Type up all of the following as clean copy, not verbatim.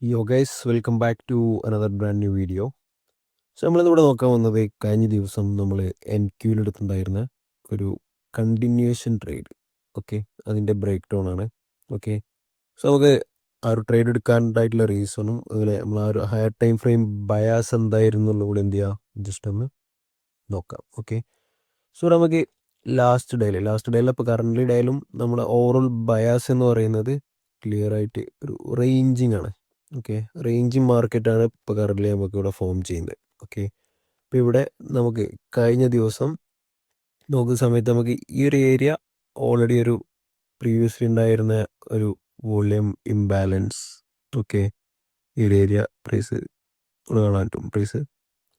യോ guys welcome back to another brand new video. So നമ്മളിന്നിവിടെ നോക്കാൻ വന്നത് കഴിഞ്ഞ ദിവസം നമ്മൾ എൻ ക്യൂവിലെടുത്തിട്ടുണ്ടായിരുന്ന ഒരു കണ്ടിന്യൂവേഷൻ ട്രേഡ്. ഓക്കെ, അതിൻ്റെ ബ്രേക്ക് ഡൗൺ ആണ്. ഓക്കെ, സോ നമുക്ക് ആ ഒരു ട്രേഡ് എടുക്കാനായിട്ടുള്ള റീസണും അതുപോലെ നമ്മൾ ആ ഒരു ഹയർ ടൈം ഫ്രെയിം ബയാസ് എന്തായിരുന്നു കൂടെ എന്ത് ചെയ്യുക, ജസ്റ്റ് ഒന്ന് നോക്കാം. ഓക്കെ, സോ നമുക്ക് ലാസ്റ്റ് ഡേയിൽ ഇപ്പോൾ കറൻ്റ് ഡേയിലും നമ്മുടെ ഓവറോൾ ബയാസ് എന്ന് പറയുന്നത് ക്ലിയർ ആയിട്ട് ഒരു റേഞ്ചിങ് ആണ്. ഓക്കെ, റേഞ്ചിങ് മാർക്കറ്റാണ് ഇപ്പോൾ കറൻ്റ് നമുക്ക് ഇവിടെ ഫോം ചെയ്യുന്നത്. ഓക്കെ, ഇപ്പോൾ ഇവിടെ നമുക്ക് കഴിഞ്ഞ ദിവസം നോക്കുന്ന സമയത്ത് നമുക്ക് ഈ ഒരു ഏരിയ ഓൾറെഡി ഒരു പ്രീവിയസ്ലി ഉണ്ടായിരുന്ന ഒരു വോളിയം ഇംബാലൻസ്. ഓക്കെ, ഈ ഒരു ഏരിയ പ്രൈസ് കാണാൻ പറ്റും, പ്രൈസ്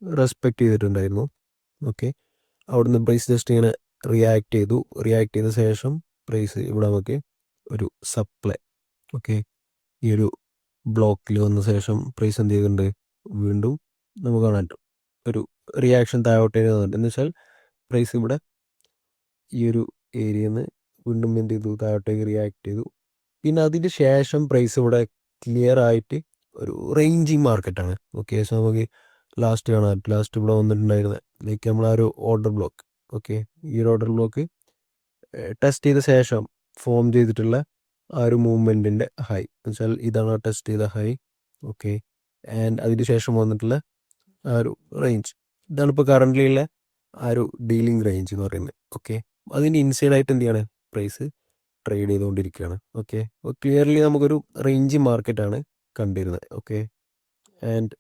റെസ്പെക്റ്റ് ചെയ്തിട്ടുണ്ടായിരുന്നു. ഓക്കെ, അവിടുന്ന് പ്രൈസ് ജസ്റ്റ് ഇങ്ങനെ റിയാക്ട് ചെയ്ത ശേഷം പ്രൈസ് ഇവിടെ നമുക്ക് ഒരു സപ്ലൈ, ഓക്കെ, ഈ ഒരു ബ്ലോക്കിൽ വന്ന ശേഷം പ്രൈസ് എന്ത് ചെയ്തിട്ടുണ്ട്, വീണ്ടും നമുക്ക് കാണാൻ പറ്റും ഒരു റിയാക്ഷൻ താഴോട്ടേക്ക് വന്നിട്ടുണ്ട്. എന്ന് വെച്ചാൽ പ്രൈസ് ഇവിടെ ഈ ഒരു ഏരിയയിൽ നിന്ന് വീണ്ടും എന്ത് ചെയ്തു, താഴോട്ടേക്ക് റിയാക്ട് ചെയ്തു. പിന്നെ അതിന് ശേഷം പ്രൈസ് ഇവിടെ ക്ലിയർ ആയിട്ട് ഒരു റേഞ്ചിങ് മാർക്കറ്റാണ്. ഓക്കെ, സോ നമുക്ക് ലാസ്റ്റ് ഇവിടെ വന്നിട്ടുണ്ടായിരുന്നത് ലൈക്ക് നമ്മൾ ആ ഒരു ഓർഡർ ബ്ലോക്ക്. ഓക്കെ, ഈ ഒരു ഓർഡർ ബ്ലോക്ക് ടെസ്റ്റ് ചെയ്ത ശേഷം ഫോം ചെയ്തിട്ടുള്ള ആ ഒരു മൂവ്മെൻറ്റിൻ്റെ ഹൈ എന്ന് വെച്ചാൽ ഇതാണ് ടെസ്റ്റ് ചെയ്ത ഹൈ. ഓക്കെ, ആൻഡ് അതിന് ശേഷം വന്നിട്ടുള്ള ആ ഒരു റേഞ്ച്, ഇതാണ് ഇപ്പോൾ കറൻ്റ്ലി ഉള്ള ആ ഒരു ഡീലിംഗ് റേഞ്ച് എന്ന് പറയുന്നത്. ഓക്കെ, അതിൻ്റെ ഇൻസൈഡായിട്ട് എന്ത് ചെയ്യാണ്, പ്രൈസ് ട്രേഡ് ചെയ്തുകൊണ്ടിരിക്കുകയാണ്. ഓക്കെ, അപ്പോൾ ക്ലിയർലി നമുക്കൊരു റേഞ്ച് മാർക്കറ്റാണ് കണ്ടിരുന്നത്. ഓക്കെ, ആൻഡ്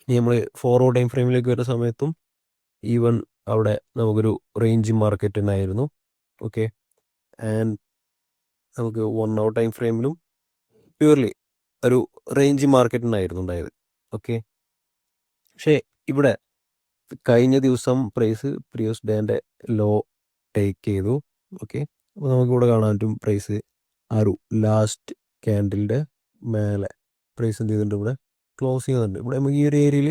നമ്മൾ ഫോർവേഡ് ടൈം ഫ്രെയിമിലേക്ക് വരുന്ന സമയത്തും ഈവൻ അവിടെ നമുക്കൊരു റേഞ്ച് മാർക്കറ്റ് തന്നെയായിരുന്നു. ഓക്കെ, ആൻഡ് നമുക്ക് 1 hour ടൈം ഫ്രെയിമിലും പ്യൂർലി ഒരു റേഞ്ച് മാർക്കറ്റ് തന്നെയായിരുന്നു ഉണ്ടായത്. ഓക്കെ, പക്ഷേ ഇവിടെ കഴിഞ്ഞ ദിവസം പ്രൈസ് പ്രീവിയസ് ഡേൻ്റെ ലോ ടേക്ക് ചെയ്തു. ഓക്കെ, അപ്പോൾ നമുക്കിവിടെ കാണാൻ പറ്റും പ്രൈസ് ആ ഒരു ലാസ്റ്റ് ക്യാൻഡിലിൻ്റെ മേലെ പ്രൈസ് എന്ത് ചെയ്തിട്ടുണ്ട്, ഇവിടെ ക്ലോസ് ചെയ്യുന്നുണ്ട്. ഇവിടെ നമുക്ക് ഈ ഒരു ഏരിയയിൽ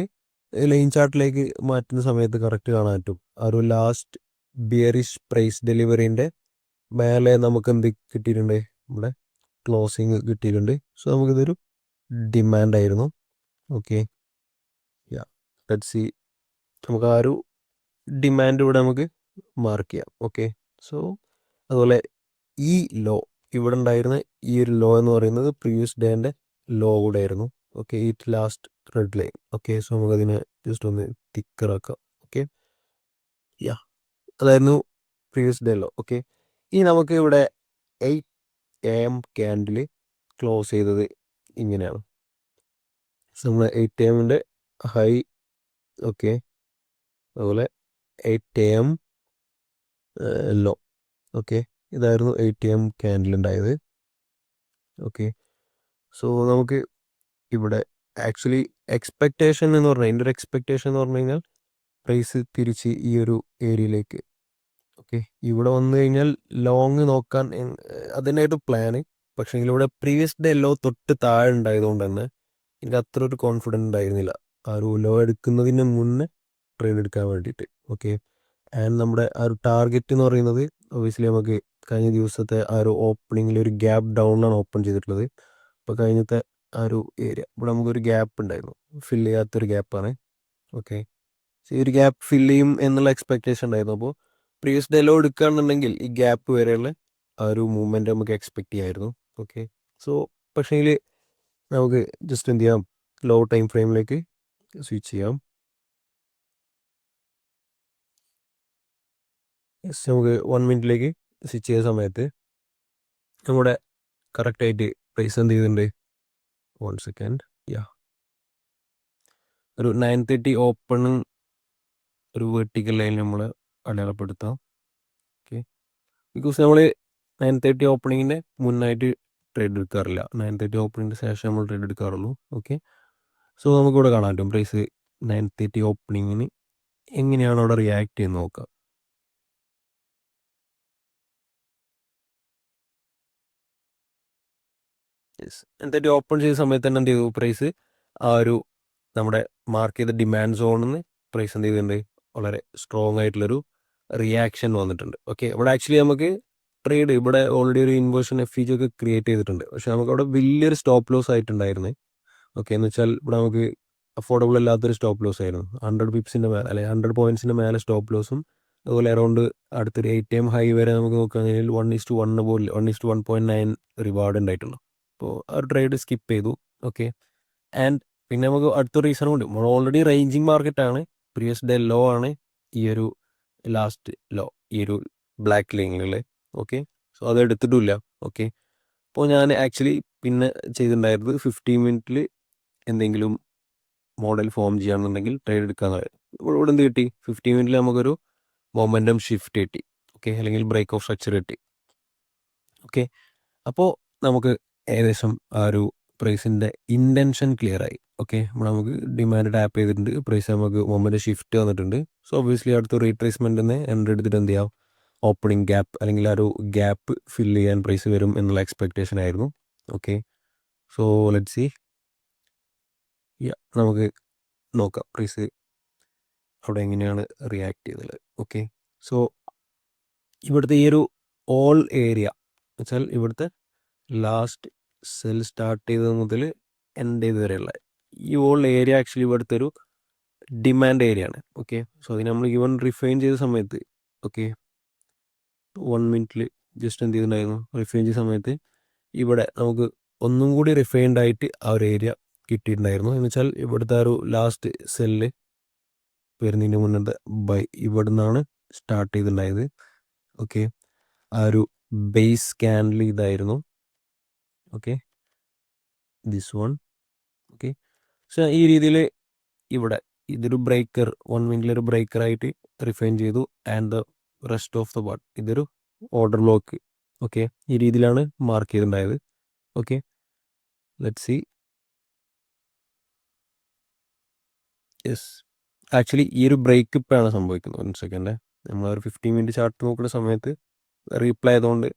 ലൈൻ ചാർട്ടിലേക്ക് മാറ്റുന്ന സമയത്ത് കറക്റ്റ് കാണാൻ പറ്റും ആ ഒരു ലാസ്റ്റ് ബിയറിഷ് പ്രൈസ് ഡെലിവറിൻ്റെ മേലെ നമുക്ക് എന്ത് കിട്ടിയിട്ടുണ്ട്, ഇവിടെ ക്ലോസിങ് കിട്ടിയിട്ടുണ്ട്. സോ നമുക്കിതൊരു ഡിമാൻഡായിരുന്നു. ഓക്കെ, യാ ലെറ്റ്സ് സീ, നമുക്ക് ആ ഒരു ഡിമാൻഡ് ഇവിടെ നമുക്ക് മാർക്ക് ചെയ്യാം. ഓക്കെ, സോ അതുപോലെ ഈ ലോ ഇവിടെ ഉണ്ടായിരുന്ന ഈ ഒരു ലോ എന്ന് പറയുന്നത് പ്രീവിയസ് ഡേൻ്റെ ലോ കൂടെ ആയിരുന്നു. ഓക്കെ, ഈ last red line. Okay, so നമുക്കതിനെ ജസ്റ്റ് ഒന്ന് തിക്കറാക്കാം. ഓക്കെ, യാ അതായിരുന്നു പ്രീവിയസ് ഡേ ലോ. ഓക്കെ, ഇനി നമുക്ക് ഇവിടെ 8 AM ക്യാൻഡിൽ ക്ലോസ് ചെയ്തത് ഇങ്ങനെയാണ്. സോ നമ്മൾ 8 AMൻ്റെ ഹൈ. ഓക്കെ, അതുപോലെ 8 AM ലോ. ഓക്കെ, ഇതായിരുന്നു 8 AM ക്യാൻഡിൽ ഉണ്ടായത്. ഓക്കെ, സോ നമുക്ക് ഇവിടെ ആക്ച്വലി എക്സ്പെക്റ്റേഷൻ എന്ന് പറഞ്ഞാൽ എൻ്റെ ഒരു എക്സ്പെക്റ്റേഷൻ എന്ന് പറഞ്ഞു കഴിഞ്ഞാൽ പ്രൈസ് തിരിച്ച് ഈ ഒരു ഏരിയയിലേക്ക്, ഓക്കെ, ഇവിടെ വന്നു കഴിഞ്ഞാൽ ലോങ് നോക്കാൻ അതിനായിട്ട് പ്ലാന്. പക്ഷേ ഇവിടെ പ്രീവിയസ് ഡേ ലോ തൊട്ട് താഴെ ഉണ്ടായതുകൊണ്ട് തന്നെ എനിക്ക് അത്ര ഒരു കോൺഫിഡൻറ്റ് ഉണ്ടായിരുന്നില്ല ആ ഒരു ലോ എടുക്കുന്നതിന് മുന്നേ ട്രേഡ് എടുക്കാൻ വേണ്ടിയിട്ട്. ഓക്കെ, ആൻഡ് നമ്മുടെ ആ ഒരു ടാർഗറ്റ് എന്ന് പറയുന്നത് ഒബിയസ്ലി നമുക്ക് കഴിഞ്ഞ ദിവസത്തെ ആ ഒരു ഓപ്പണിങ്ങിൽ ഒരു ഗ്യാപ്പ് ഡൗണിലാണ് ഓപ്പൺ ചെയ്തിട്ടുള്ളത്. അപ്പോൾ കഴിഞ്ഞത്തെ ആ ഒരു ഏരിയ ഇവിടെ നമുക്കൊരു ഗ്യാപ്പ് ഉണ്ടായിരുന്നു, ഫില്ല് ചെയ്യാത്തൊരു ഗ്യാപ്പാണ്. ഓക്കെ, ഈ ഒരു ഗ്യാപ്പ് ഫില്ല് ചെയ്യും എന്നുള്ള എക്സ്പെക്റ്റേഷൻ ഉണ്ടായിരുന്നു. അപ്പോൾ പ്രീവിയസ് ഡേ ലോ എടുക്കുകയാണെന്നുണ്ടെങ്കിൽ ഈ ഗ്യാപ്പ് വരെയുള്ള ആ ഒരു മൂവ്മെൻറ്റ് നമുക്ക് എക്സ്പെക്റ്റ് ചെയ്യായിരുന്നു. ഓക്കെ, സോ പക്ഷേങ്കിൽ നമുക്ക് ജസ്റ്റ് എന്ത് ചെയ്യാം, ലോ ടൈം ഫ്രെയിമിലേക്ക് സ്വിച്ച് ചെയ്യാം. ജസ്റ്റ് നമുക്ക് 1 മിനിറ്റിലേക്ക് സ്വിച്ച് ചെയ്ത സമയത്ത് നമ്മുടെ കറക്റ്റായിട്ട് പ്രൈസ് എന്ത് ചെയ്തിട്ടുണ്ട്, 1 സെക്കൻഡ്, യാ ഒരു 9:30 ഓപ്പണിങ് ഒരു വെർട്ടിക്കൽ ലൈൻ നമ്മൾ അടയാളപ്പെടുത്താം. ഓക്കെ, ബിക്കോസ് നമ്മൾ 9:30 ഓപ്പണിങ്ങിൻ്റെ മുന്നായിട്ട് ട്രേഡ് എടുക്കാറില്ല, 9:30 ഓപ്പണിങ്ങിന് ശേഷം നമ്മൾ ട്രേഡ് എടുക്കാറുള്ളൂ. ഓക്കെ, സോ നമുക്കിവിടെ കാണാൻ പറ്റും പ്രൈസ് 9:30 ഓപ്പണിങ്ങിന് എങ്ങനെയാണ് അവിടെ റിയാക്ട് ചെയ്യുന്നത് നോക്കാം. യെസ്, 9:30 ഓപ്പൺ ചെയ്ത സമയത്ത് തന്നെ എന്ത് ചെയ്തു, പ്രൈസ് ആ ഒരു നമ്മുടെ മാർക്ക് ചെയ്ത ഡിമാൻഡ് സോണിൽ നിന്ന് പ്രൈസ് എന്ത് ചെയ്തിട്ടുണ്ട്, വളരെ സ്ട്രോങ് ആയിട്ടുള്ളൊരു റിയാക്ഷൻ വന്നിട്ടുണ്ട്. ഓക്കെ, ഇവിടെ ആക്ച്വലി നമുക്ക് ട്രേഡ് ഇവിടെ ഓൾറെഡി ഒരു ഇൻവേർഷൻ FEG ഒക്കെ ക്രിയേറ്റ് ചെയ്തിട്ടുണ്ട്. പക്ഷെ നമുക്ക് അവിടെ വലിയൊരു സ്റ്റോപ്പ് ലോസ് ആയിട്ടുണ്ടായിരുന്നത് ഓക്കെ, എന്ന് വെച്ചാൽ ഇവിടെ നമുക്ക് അഫോർഡബിൾ അല്ലാത്തൊരു സ്റ്റോപ്പ് ലോസ് ആയിരുന്നു. 100 പിപ്സിൻ്റെ മേലെ അല്ലെങ്കിൽ 100 പോയിൻറ്റ്സിൻ്റെ മേലെ സ്റ്റോപ്പ് ലോസും അതുപോലെ അറൗണ്ട് അടുത്തൊരു 8 ഹൈ വരെ നമുക്ക് നോക്കുകയാണെങ്കിൽ 1:1 പോലെ 1:1.9 റിവാർഡ് ഉണ്ടായിട്ടുള്ളൂ. അപ്പോൾ ആ ഒരു ട്രേഡ് സ്കിപ്പ് ചെയ്തു. ഓക്കെ, ആൻഡ് പിന്നെ നമുക്ക് അടുത്ത റീസൺ ഉണ്ട്. നമ്മൾ ഓൾറെഡി റേഞ്ചിങ് മാർക്കറ്റാണ്. പ്രീവിയസ് ഡേ ലോ ആണ് ഈ ഒരു ലാസ്റ്റ് ലോ, ഈ ഒരു ബ്ലാക്ക് ലൈനിൽ. ഓക്കെ, സോ അത് എടുത്തിട്ടില്ല. ഓക്കെ, അപ്പോൾ ഞാൻ ആക്ച്വലി പിന്നെ ചെയ്തിട്ടുണ്ടായിരുന്നത് 15 മിനിറ്റിൽ എന്തെങ്കിലും മോഡൽ ഫോം ചെയ്യുകയാണെന്നുണ്ടെങ്കിൽ ട്രേഡ് എടുക്കാമെന്ന്. ഇവിടെ എന്ത് കിട്ടി? 15 മിനിറ്റിൽ നമുക്കൊരു മൊമെൻറ്റം ഷിഫ്റ്റ് കിട്ടി. ഓക്കെ, അല്ലെങ്കിൽ ബ്രേക്ക് ഓഫ് സ്ട്രക്ചർ കിട്ടി. ഓക്കെ, അപ്പോൾ നമുക്ക് ഏകദേശം ആ ഒരു പ്രൈസിൻ്റെ ഇൻറ്റൻഷൻ ക്ലിയർ ആയി. ഓക്കെ, നമുക്ക് ഡിമാൻഡ് ടാപ്പ് ചെയ്തിട്ടുണ്ട്, പ്രൈസ് നമുക്ക് മൊമെൻറ്റ് ഷിഫ്റ്റ് വന്നിട്ടുണ്ട്. സോ ഒബ്വിയസ്ലി അടുത്ത റീട്രേസ്മെൻറ്റിന് എൻട്രി എടുത്തിട്ട് എന്ത് ചെയ്യാം, ഓപ്പണിംഗ് ഗ്യാപ്പ് അല്ലെങ്കിൽ ആ ഒരു ഗ്യാപ്പ് ഫില്ല് ചെയ്യാൻ പ്രൈസ് വരും എന്നുള്ള എക്സ്പെക്റ്റേഷൻ ആയിരുന്നു. Okay, so let see. നമുക്ക് നോക്കാം പ്രൈസ് അവിടെ എങ്ങനെയാണ് റിയാക്ട് ചെയ്തത്. ഓക്കെ, സോ ഇവിടുത്തെ ഈ ഒരു ഓൾ ഏരിയ വെച്ചാൽ ഇവിടുത്തെ ലാസ്റ്റ് സെൽ സ്റ്റാർട്ട് ചെയ്തത് മുതൽ എൻഡ് ചെയ്ത് വരെയുള്ള ഈ ഓൾ ഏരിയ ആക്ച്വലി ഇവിടുത്തെ ഒരു ഡിമാൻഡ് ഏരിയ ആണ്. ഓക്കെ, സോ അതിന് നമ്മൾ ഈവൻ റിഫൈൻ ചെയ്ത സമയത്ത്, ഓക്കെ, 1 മിനിറ്റിൽ ജസ്റ്റ് എന്ത് ചെയ്തിട്ടുണ്ടായിരുന്നു, റിഫൈൻ ചെയ്ത സമയത്ത് ഇവിടെ നമുക്ക് ഒന്നും കൂടി റിഫൈൻഡ് ആയിട്ട് ആ ഒരു ഏരിയ കിട്ടിയിട്ടുണ്ടായിരുന്നു. എന്ന് വെച്ചാൽ ഇവിടുത്തെ ആ ഒരു ലാസ്റ്റ് സെല്ല് വരുന്നതിന് മുന്നത്തെ ബൈ ഇവിടെ നിന്നാണ് സ്റ്റാർട്ട് ചെയ്തിട്ടുണ്ടായത്. ഓക്കെ, ആ ഒരു ബേസ് ക്യാൻഡിൽ ഇതായിരുന്നു. Okay, this one. Okay, so ഈ രീതിയിൽ ഇവിടെ ഇതൊരു ബ്രേക്കർ, 1 മിനിറ്റിലൊരു ബ്രേക്കറായിട്ട് റിഫൈൻ ചെയ്തു. And the rest of the part ഇതൊരു ഓർഡർ ബ്ലോക്ക്. ഓക്കെ, ഈ രീതിയിലാണ് മാർക്ക് ചെയ്തിട്ടുണ്ടായത്. Okay, let see. Yes, actually ഈ ഒരു ബ്രേക്ക് ഇപ്പോഴാണ് സംഭവിക്കുന്നത്. 1 സെക്കൻഡ്, നമ്മൾ ഒരു 15 മിനിറ്റ് ചാർട്ട് നോക്കുന്ന സമയത്ത് റീപ്ലൈ ആയതുകൊണ്ട്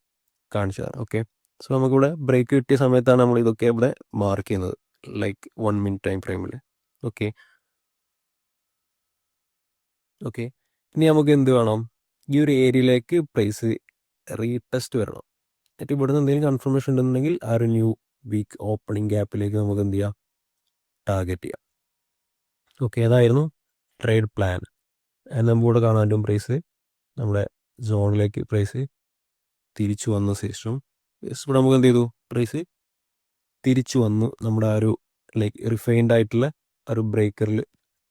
കാണിച്ചതാണ്. ഓക്കെ, സോ നമുക്കിവിടെ ബ്രേക്ക് കിട്ടിയ സമയത്താണ് നമ്മൾ ഇതൊക്കെ ഇവിടെ മാർക്ക് ചെയ്യുന്നത്, ലൈക്ക് 1 മിനിറ്റ് ടൈം ഫ്രെയിമിൽ. ഓക്കെ, ഓക്കെ, ഇനി നമുക്ക് എന്ത് വേണം, ഈ ഒരു ഏരിയയിലേക്ക് പ്രൈസ് റീടെസ്റ്റ് വരണം. എന്നിട്ട് ഇവിടുന്ന് എന്തെങ്കിലും കൺഫർമേഷൻ ഉണ്ടെന്നുണ്ടെങ്കിൽ ആ ഒരു ന്യൂ വീക്ക് ഓപ്പണിംഗ് ഗ്യാപ്പിലേക്ക് നമുക്ക് എന്ത് ചെയ്യാം, ടാർഗറ്റ് ചെയ്യാം. ഓക്കെ, അതായിരുന്നു ട്രേഡ് പ്ലാൻ. നമുക്കിവിടെ കാണാൻ പറ്റും പ്രൈസ് നമ്മുടെ സോണിലേക്ക് പ്രൈസ് തിരിച്ചു വന്ന ശേഷം ഇവിടെ നമുക്ക് എന്ത് ചെയ്തു, പ്രൈസ് തിരിച്ചു വന്നു നമ്മുടെ ആ ഒരു ലൈക്ക് റിഫൈൻഡ് ആയിട്ടുള്ള ആ ഒരു ബ്രേക്കറിൽ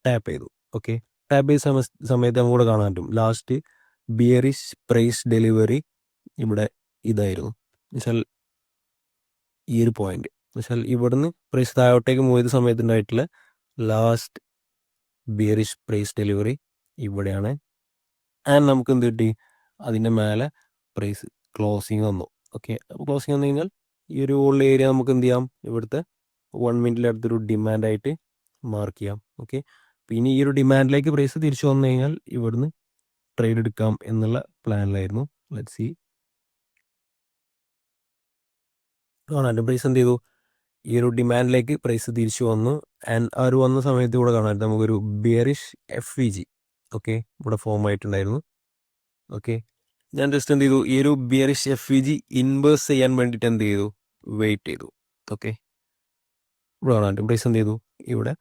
ടാപ്പ് ചെയ്തു. ഓക്കെ, ടാപ്പ് ചെയ്ത സമയത്ത് നമുക്കിവിടെ കാണാൻ പറ്റും ലാസ്റ്റ് ബിയറിഷ് പ്രൈസ് ഡെലിവറി ഇവിടെ ഇതായിരുന്നു. എന്നുവെച്ചാൽ ഈ ഒരു പോയിന്റ് എന്നുവെച്ചാൽ ഇവിടുന്ന് പ്രൈസ് താഴോട്ടേക്ക് പോയത് സമയത്തുണ്ടായിട്ടുള്ള ലാസ്റ്റ് ബിയറിഷ് പ്രൈസ് ഡെലിവറി ഇവിടെയാണ്. ആൻഡ് നമുക്ക് എന്ത് കിട്ടി, അതിൻ്റെ മേലെ പ്രൈസ് ക്ലോസിങ് വന്നു. ഓക്കെ, അപ്പോൾ ക്ലോസിങ് വന്നു കഴിഞ്ഞാൽ ഈ ഒരു ഓൾ ഏരിയ നമുക്ക് എന്ത് ചെയ്യാം, ഇവിടുത്തെ 1 മിനിറ്റിലടുത്തൊരു ഡിമാൻഡായിട്ട് മാർക്ക് ചെയ്യാം. ഓക്കെ, പിന്നെ ഈ ഒരു ഡിമാൻഡിലേക്ക് പ്രൈസ് തിരിച്ചു വന്നു കഴിഞ്ഞാൽ ഇവിടുന്ന് ട്രേഡ് എടുക്കാം എന്നുള്ള പ്ലാനിലായിരുന്നു. Let see. കാണാൻ പ്രൈസ് എന്ത് ചെയ്തു, ഈ ഒരു ഡിമാൻഡിലേക്ക് പ്രൈസ് തിരിച്ചു വന്നു. ആൻഡ് ആ ഒരു വന്ന സമയത്ത് ഇവിടെ കാണാൻ നമുക്കൊരു ബിയറിഷ് FVG ഓക്കെ ഇവിടെ ഫോം ആയിട്ടുണ്ടായിരുന്നു. ഓക്കെ, ഞാൻ ജസ്റ്റ് എന്ത് ചെയ്തു, ഈ ഒരു ബിയറിഷ് FVG ഇൻവേഴ്സ് ചെയ്യാൻ വേണ്ടിയിട്ട് എന്ത് ചെയ്തു, വെയിറ്റ് ചെയ്തു. ഓക്കെ, ഇവിടെ കാണാൻ പ്രൈസ് എന്ത് ചെയ്തു, ഇവിടെ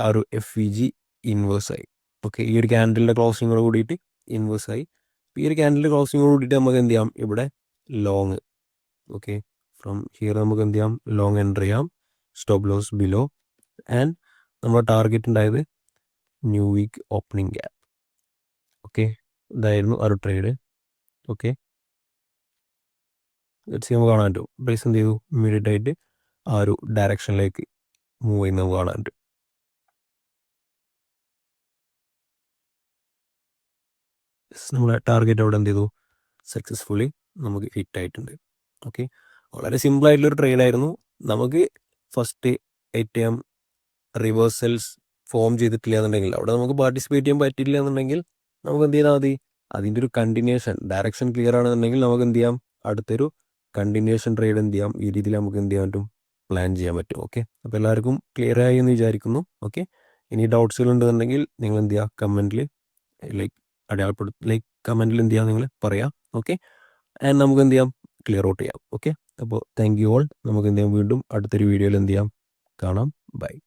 ആ ഒരു FVG ഇൻവേഴ്സ് ആയി. ഓക്കെ, ഈ ഒരു ക്യാൻഡലിൻ്റെ ക്ലോസിങ്ങോട് കൂടിയിട്ട് ഇൻവേഴ്സ് ആയി. ഈ ഒരു ക്യാൻഡലിൻ്റെ ക്ലോസിങ്ങോട് കൂടിയിട്ട് നമുക്ക് എന്ത് ചെയ്യാം, ഇവിടെ ലോങ്. ഓക്കെ, ഫ്രം ഹിയർ നമുക്ക് എന്ത് ചെയ്യാം, ലോങ് എൻട്രി ചെയ്യാം, സ്റ്റോപ്പ് ലോസ് ബിലോ. ആൻഡ് നമ്മുടെ ടാർഗറ്റ് ഉണ്ടായത് new week opening gap. Okay, ഇതായിരുന്നു ആ ഒരു ട്രേഡ്. ഓക്കെ, നമുക്ക് കാണാൻ പറ്റും പ്രൈസ് എന്ത് ചെയ്തു, ഇമ്മീഡിയറ്റ് ആയിട്ട് ആ ഒരു ഡയറക്ഷനിലേക്ക് മൂവ് ചെയ്യുന്നത് നമുക്ക് കാണാൻ പറ്റും. നമ്മുടെ ടാർഗറ്റ് അവിടെ എന്ത് ചെയ്തു, സക്സസ്ഫുള്ളി നമുക്ക് ഹിറ്റ് ആയിട്ടുണ്ട്. ഓക്കെ, വളരെ സിമ്പിളായിട്ടുള്ളൊരു ട്രേഡായിരുന്നു. നമുക്ക് ഫസ്റ്റ് 8 AM റിവേഴ്സൽസ് ഫോം ചെയ്തിട്ടില്ല എന്നുണ്ടെങ്കിൽ അവിടെ നമുക്ക് പാർട്ടിസിപ്പേറ്റ് ചെയ്യാൻ പറ്റില്ല എന്നുണ്ടെങ്കിൽ നമുക്ക് എന്ത് ചെയ്താൽ മതി, അതിൻ്റെ ഒരു കണ്ടിന്യൂഷൻ ഡയറക്ഷൻ ക്ലിയർ ആണെന്നുണ്ടെങ്കിൽ നമുക്ക് എന്ത് ചെയ്യാം, അടുത്തൊരു കണ്ടിന്യൂഷൻ ട്രേഡ് എന്ത് ചെയ്യാം, ഈ രീതിയിൽ നമുക്ക് എന്ത് ചെയ്യാൻ പറ്റും, പ്ലാൻ ചെയ്യാൻ പറ്റും. ഓക്കെ, അപ്പോൾ എല്ലാവർക്കും ക്ലിയർ ആയി എന്ന് വിചാരിക്കുന്നു. ഓക്കെ, ഇനി ഡൗട്ട്സുകൾ ഉണ്ടെന്നുണ്ടെങ്കിൽ നിങ്ങൾ എന്ത് ചെയ്യുക, കമൻറ്റിൽ കമൻറ്റിൽ എന്ത് ചെയ്യാം, നിങ്ങൾ പറയാം. ഓക്കെ, ആൻഡ് നമുക്ക് എന്ത് ചെയ്യാം, ക്ലിയർ ഔട്ട് ചെയ്യാം. ഓക്കെ, അപ്പോൾ താങ്ക് യു ഓൾ. നമുക്ക് എന്ത് ചെയ്യാം, വീണ്ടും അടുത്തൊരു വീഡിയോയിൽ എന്ത് ചെയ്യാം, കാണാം. ബൈ.